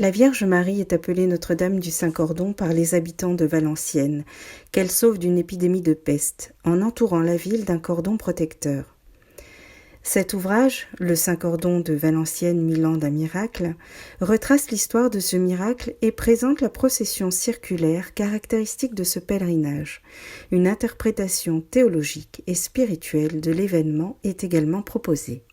La Vierge Marie est appelée Notre-Dame du Saint-Cordon par les habitants de Valenciennes, qu'elle sauve d'une épidémie de peste, en entourant la ville d'un cordon protecteur. Cet ouvrage, Le Saint-Cordon de Valenciennes, 1000 ans d'un miracle, retrace l'histoire de ce miracle et présente la procession circulaire caractéristique de ce pèlerinage. Une interprétation théologique et spirituelle de l'événement est également proposée.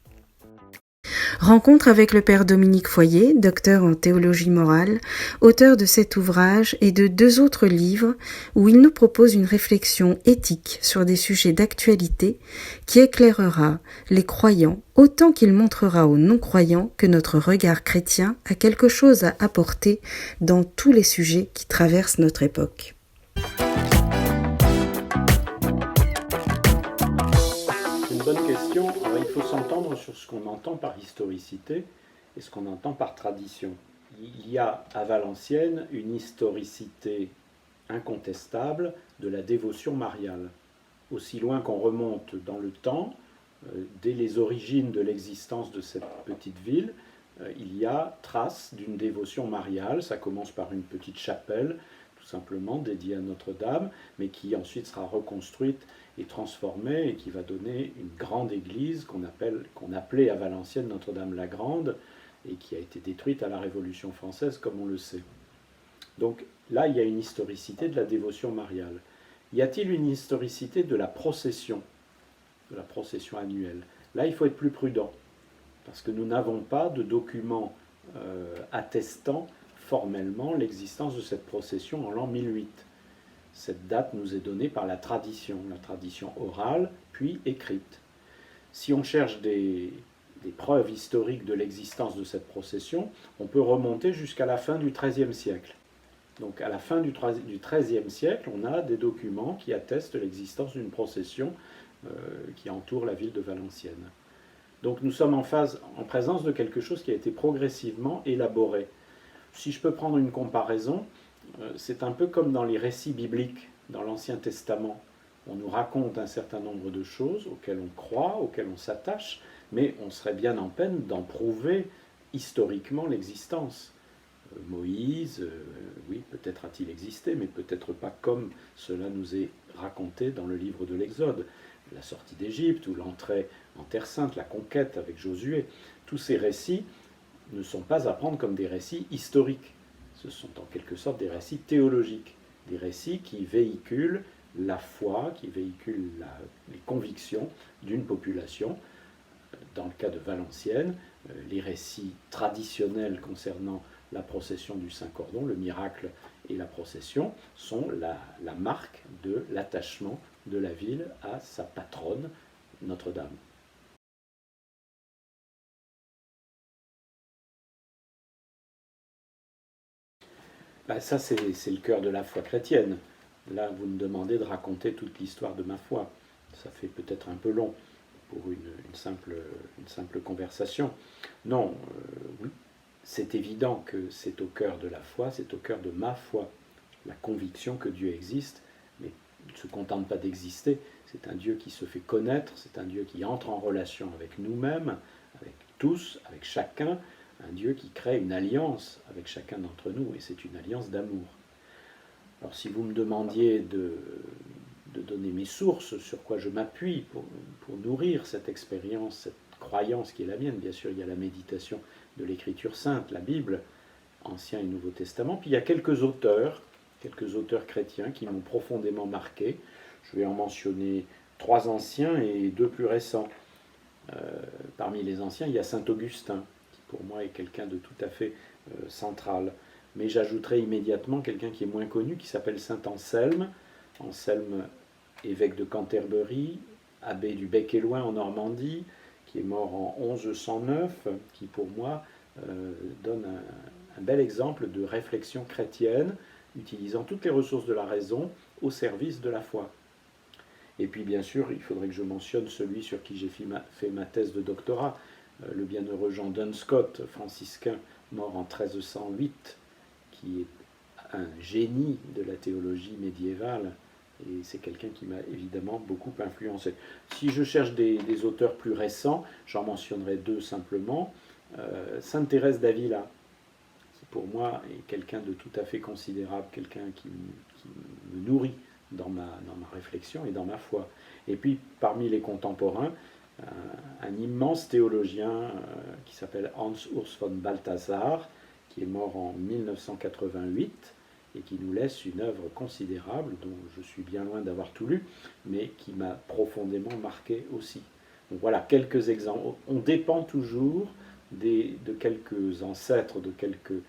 Rencontre avec le père Dominique Foyer, docteur en théologie morale, auteur de cet ouvrage et de 2 autres livres où il nous propose une réflexion éthique sur des sujets d'actualité qui éclairera les croyants autant qu'il montrera aux non-croyants que notre regard chrétien a quelque chose à apporter dans tous les sujets qui traversent notre époque. Bonne question. Alors, il faut s'entendre sur ce qu'on entend par historicité et ce qu'on entend par tradition. Il y a à Valenciennes une historicité incontestable de la dévotion mariale. Aussi loin qu'on remonte dans le temps, dès les origines de l'existence de cette petite ville, il y a trace d'une dévotion mariale. Ça commence par une petite chapelle, tout simplement dédiée à Notre-Dame, mais qui ensuite sera reconstruite et transformée et qui va donner une grande église qu'on appelait à Valenciennes Notre-Dame-la-Grande et qui a été détruite à la Révolution française, comme on le sait. Donc là, il y a une historicité de la dévotion mariale. Y a-t-il une historicité de la procession annuelle? Là, il faut être plus prudent, parce que nous n'avons pas de documents attestant formellement l'existence de cette procession en l'an 1008. Cette date nous est donnée par la tradition orale, puis écrite. Si on cherche des preuves historiques de l'existence de cette procession, on peut remonter jusqu'à la fin du XIIIe siècle. Donc à la fin du XIIIe siècle, on a des documents qui attestent l'existence d'une procession qui entoure la ville de Valenciennes. Donc nous sommes en présence de quelque chose qui a été progressivement élaboré. Si je peux prendre une comparaison, c'est un peu comme dans les récits bibliques, dans l'Ancien Testament. On nous raconte un certain nombre de choses auxquelles on croit, auxquelles on s'attache, mais on serait bien en peine d'en prouver historiquement l'existence. Moïse, oui, peut-être a-t-il existé, mais peut-être pas comme cela nous est raconté dans le livre de l'Exode. La sortie d'Égypte ou l'entrée en Terre Sainte, la conquête avec Josué, tous ces récits ne sont pas à prendre comme des récits historiques. Ce sont en quelque sorte des récits théologiques, des récits qui véhiculent la foi, qui véhiculent les convictions d'une population. Dans le cas de Valenciennes, les récits traditionnels concernant la procession du Saint-Cordon, le miracle et la procession, sont la marque de l'attachement de la ville à sa patronne, Notre-Dame. Ça, c'est le cœur de la foi chrétienne. Là, vous me demandez de raconter toute l'histoire de ma foi. Ça fait peut-être un peu long pour une simple conversation. Non, oui, c'est évident que c'est au cœur de la foi, c'est au cœur de ma foi, la conviction que Dieu existe, mais il ne se contente pas d'exister. C'est un Dieu qui se fait connaître, c'est un Dieu qui entre en relation avec nous-mêmes, avec tous, avec chacun, un Dieu qui crée une alliance avec chacun d'entre nous, et c'est une alliance d'amour. Alors si vous me demandiez de donner mes sources, sur quoi je m'appuie pour nourrir cette expérience, cette croyance qui est la mienne, bien sûr, il y a la méditation de l'Écriture sainte, la Bible, Ancien et Nouveau Testament, puis il y a quelques auteurs chrétiens qui m'ont profondément marqué. Je vais en mentionner 3 anciens et 2 plus récents. Parmi les anciens, il y a saint Augustin, pour moi est quelqu'un de tout à fait central. Mais j'ajouterai immédiatement quelqu'un qui est moins connu, qui s'appelle saint Anselme. Anselme, évêque de Canterbury, abbé du Bec-et-Loing en Normandie, qui est mort en 1109, qui pour moi donne un bel exemple de réflexion chrétienne, utilisant toutes les ressources de la raison au service de la foi. Et puis bien sûr, il faudrait que je mentionne celui sur qui j'ai fait ma thèse de doctorat, le bienheureux Jean Dunscott, franciscain, mort en 1308, qui est un génie de la théologie médiévale, et c'est quelqu'un qui m'a évidemment beaucoup influencé. Si je cherche des auteurs plus récents, j'en mentionnerai 2 simplement. Sainte Thérèse d'Avila, pour moi, est quelqu'un de tout à fait considérable, quelqu'un qui me nourrit dans ma réflexion et dans ma foi. Et puis, parmi les contemporains, un immense théologien qui s'appelle Hans Urs von Balthasar, qui est mort en 1988 et qui nous laisse une œuvre considérable, dont je suis bien loin d'avoir tout lu, mais qui m'a profondément marqué aussi. Donc voilà, quelques exemples. On dépend toujours de quelques ancêtres, de quelques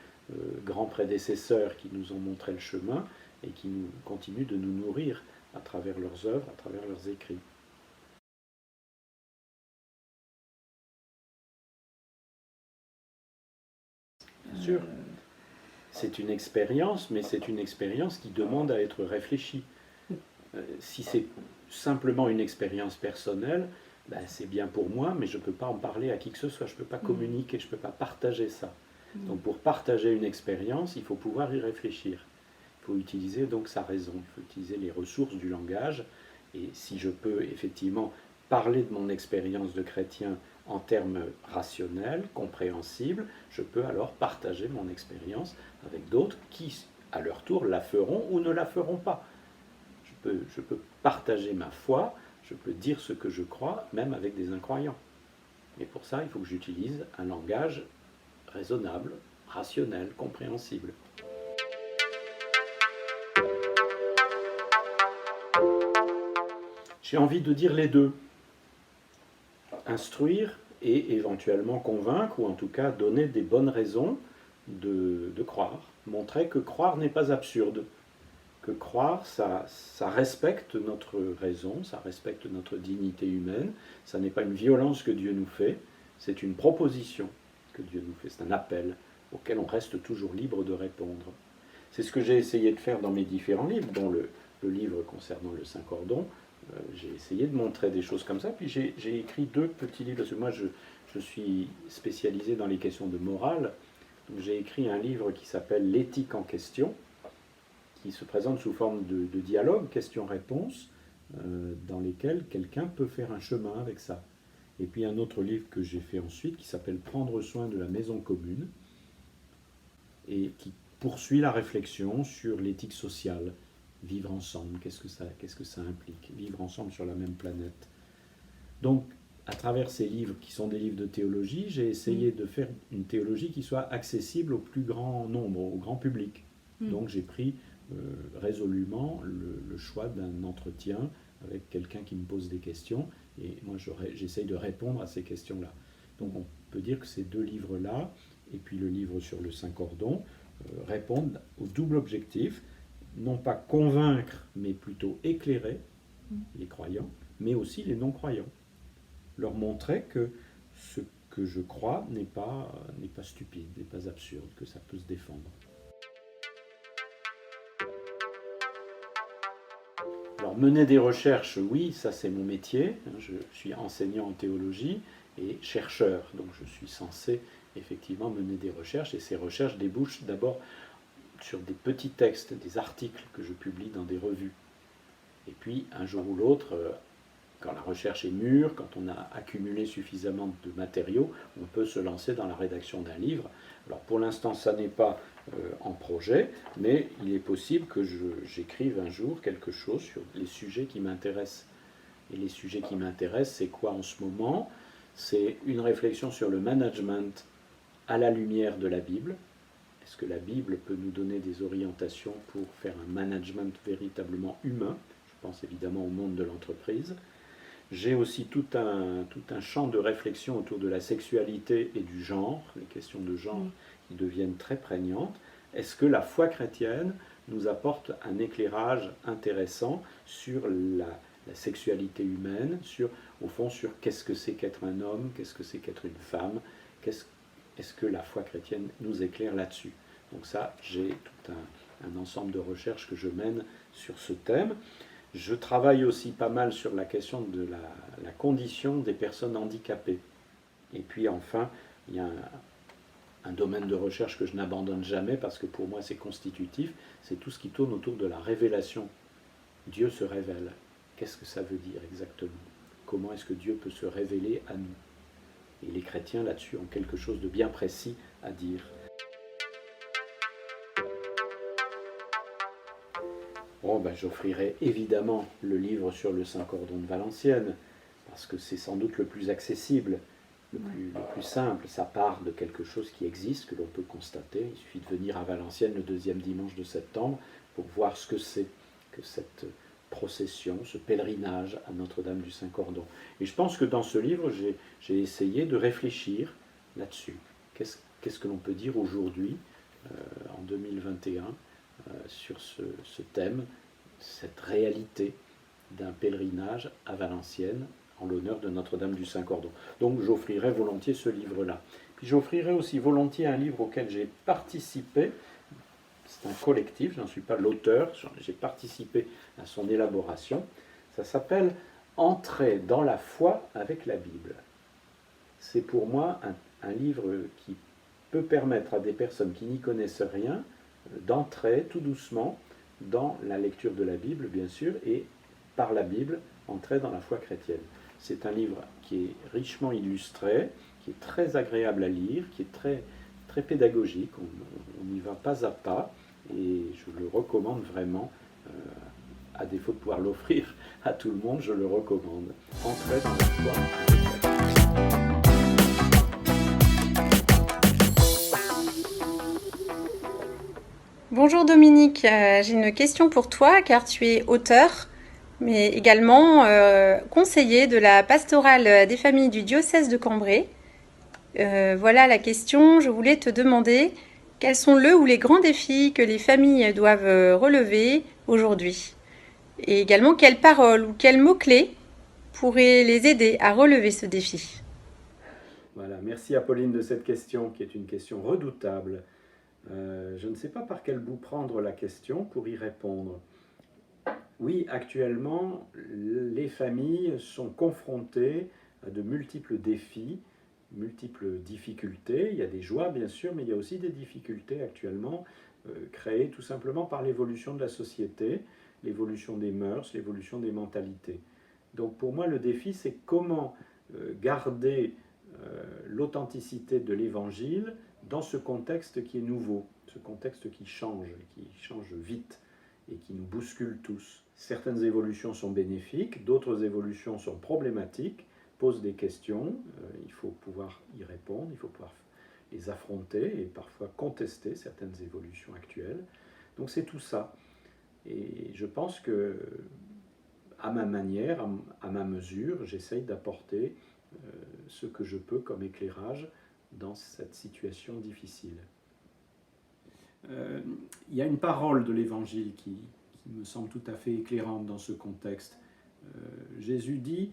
grands prédécesseurs qui nous ont montré le chemin et qui continuent de nous nourrir à travers leurs œuvres, à travers leurs écrits. Bien sûr, c'est une expérience, mais c'est une expérience qui demande à être réfléchie. Si c'est simplement une expérience personnelle, ben c'est bien pour moi, mais je ne peux pas en parler à qui que ce soit, je ne peux pas communiquer, je ne peux pas partager ça. Donc pour partager une expérience, il faut pouvoir y réfléchir. Il faut utiliser donc sa raison, il faut utiliser les ressources du langage. Et si je peux effectivement parler de mon expérience de chrétien en termes rationnels, compréhensibles, je peux alors partager mon expérience avec d'autres qui, à leur tour, la feront ou ne la feront pas. Je peux partager ma foi, je peux dire ce que je crois, même avec des incroyants. Mais pour ça, il faut que j'utilise un langage raisonnable, rationnel, compréhensible. J'ai envie de dire les deux. Instruire et éventuellement convaincre, ou en tout cas donner des bonnes raisons de croire. Montrer que croire n'est pas absurde. Que croire, ça respecte notre raison, ça respecte notre dignité humaine. Ça n'est pas une violence que Dieu nous fait, c'est une proposition que Dieu nous fait. C'est un appel auquel on reste toujours libre de répondre. C'est ce que j'ai essayé de faire dans mes différents livres, dont le livre concernant le Saint-Cordon. J'ai essayé de montrer des choses comme ça, puis j'ai écrit 2 petits livres, parce que moi je suis spécialisé dans les questions de morale, donc j'ai écrit un livre qui s'appelle L'éthique en question, qui se présente sous forme de dialogue, questions-réponses, dans lesquels quelqu'un peut faire un chemin avec ça. Et puis un autre livre que j'ai fait ensuite, qui s'appelle Prendre soin de la maison commune, et qui poursuit la réflexion sur l'éthique sociale. Vivre ensemble, qu'est-ce que ça implique? Vivre ensemble sur la même planète. Donc, à travers ces livres qui sont des livres de théologie, j'ai essayé de faire une théologie qui soit accessible au plus grand nombre, au grand public. Donc j'ai pris résolument le choix d'un entretien avec quelqu'un qui me pose des questions, et moi j'essaye de répondre à ces questions-là. Donc on peut dire que ces 2 livres-là, et puis le livre sur le Saint-Cordon, répondent au double objectif, non pas convaincre, mais plutôt éclairer les croyants, mais aussi les non-croyants. Leur montrer que ce que je crois n'est pas stupide, n'est pas absurde, que ça peut se défendre. Alors mener des recherches, oui, ça c'est mon métier. Je suis enseignant en théologie et chercheur, donc je suis censé effectivement mener des recherches, et ces recherches débouchent d'abord sur des petits textes, des articles que je publie dans des revues. Et puis, un jour ou l'autre, quand la recherche est mûre, quand on a accumulé suffisamment de matériaux, on peut se lancer dans la rédaction d'un livre. Alors, pour l'instant, ça n'est pas en projet, mais il est possible que j'écrive un jour quelque chose sur les sujets qui m'intéressent. Et les sujets qui m'intéressent, c'est quoi en ce moment? C'est une réflexion sur le management à la lumière de la Bible. Est-ce que la Bible peut nous donner des orientations pour faire un management véritablement humain? Je pense évidemment au monde de l'entreprise. J'ai aussi tout un champ de réflexion autour de la sexualité et du genre, les questions de genre qui deviennent très prégnantes. Est-ce que la foi chrétienne nous apporte un éclairage intéressant sur la sexualité humaine, au fond sur qu'est-ce que c'est qu'être un homme, qu'est-ce que c'est qu'être une femme, est-ce que la foi chrétienne nous éclaire là-dessus? Donc ça, j'ai tout un ensemble de recherches que je mène sur ce thème. Je travaille aussi pas mal sur la question de la condition des personnes handicapées. Et puis enfin, il y a un domaine de recherche que je n'abandonne jamais parce que pour moi c'est constitutif, c'est tout ce qui tourne autour de la révélation. Dieu se révèle. Qu'est-ce que ça veut dire exactement? Comment est-ce que Dieu peut se révéler à nous? Et les chrétiens là-dessus ont quelque chose de bien précis à dire. Oh, ben, j'offrirai évidemment le livre sur le Saint-Cordon de Valenciennes, parce que c'est sans doute le plus accessible, le plus simple. Ça part de quelque chose qui existe, que l'on peut constater. Il suffit de venir à Valenciennes le deuxième dimanche de septembre pour voir ce que c'est que cette procession, ce pèlerinage à Notre-Dame du Saint-Cordon. Et je pense que dans ce livre, j'ai essayé de réfléchir là-dessus. Qu'est-ce que l'on peut dire aujourd'hui, en 2021, sur ce thème, cette réalité d'un pèlerinage à Valenciennes en l'honneur de Notre-Dame du Saint-Cordon. Donc j'offrirai volontiers ce livre-là. Puis j'offrirai aussi volontiers un livre auquel j'ai participé. C'est un collectif, je n'en suis pas l'auteur, j'ai participé à son élaboration. Ça s'appelle « Entrer dans la foi avec la Bible ». C'est pour moi un livre qui peut permettre à des personnes qui n'y connaissent rien d'entrer tout doucement dans la lecture de la Bible, bien sûr, et par la Bible, entrer dans la foi chrétienne. C'est un livre qui est richement illustré, qui est très agréable à lire, qui est très, très pédagogique, on y va pas à pas, et je le recommande vraiment, à défaut de pouvoir l'offrir à tout le monde, je le recommande. Entrer dans la foi avec la Bible. Bonjour Dominique, j'ai une question pour toi car tu es auteur, mais également conseiller de la pastorale des familles du diocèse de Cambrai. Voilà la question, je voulais te demander quels sont le ou les grands défis que les familles doivent relever aujourd'hui et également quelles paroles ou quels mots-clés pourraient les aider à relever ce défi. Voilà, merci Apolline de cette question qui est une question redoutable. Je ne sais pas par quel bout prendre la question pour y répondre. Oui, actuellement, les familles sont confrontées à de multiples défis, multiples difficultés. Il y a des joies, bien sûr, mais il y a aussi des difficultés actuellement, créées tout simplement par l'évolution de la société, l'évolution des mœurs, l'évolution des mentalités. Donc pour moi, le défi, c'est comment garder l'authenticité de l'Évangile dans ce contexte qui est nouveau, ce contexte qui change vite et qui nous bouscule tous. Certaines évolutions sont bénéfiques, d'autres évolutions sont problématiques, posent des questions, il faut pouvoir y répondre, il faut pouvoir les affronter et parfois contester certaines évolutions actuelles. Donc c'est tout ça. Et je pense que, à ma manière, à ma mesure, j'essaye d'apporter ce que je peux comme éclairage dans cette situation difficile. Il y a une parole de l'Évangile qui me semble tout à fait éclairante dans ce contexte. Jésus dit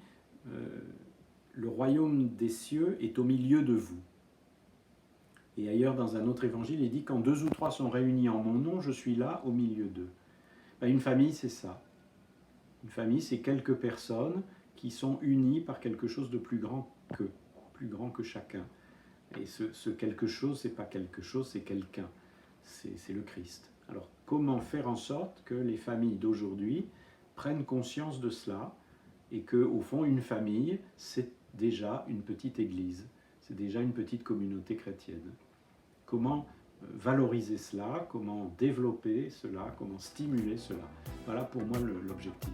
le royaume des cieux est au milieu de vous. Et ailleurs, dans un autre évangile, il dit quand 2 ou 3 sont réunis en mon nom, je suis là au milieu d'eux. Une famille, c'est ça. Une famille, c'est quelques personnes qui sont unies par quelque chose de plus grand que chacun. Et ce quelque chose, c'est pas quelque chose, c'est quelqu'un. C'est le Christ. Alors, comment faire en sorte que les familles d'aujourd'hui prennent conscience de cela et que, au fond, une famille, c'est déjà une petite église, c'est déjà une petite communauté chrétienne. Comment valoriser cela, comment développer cela, comment stimuler cela. Voilà pour moi l'objectif.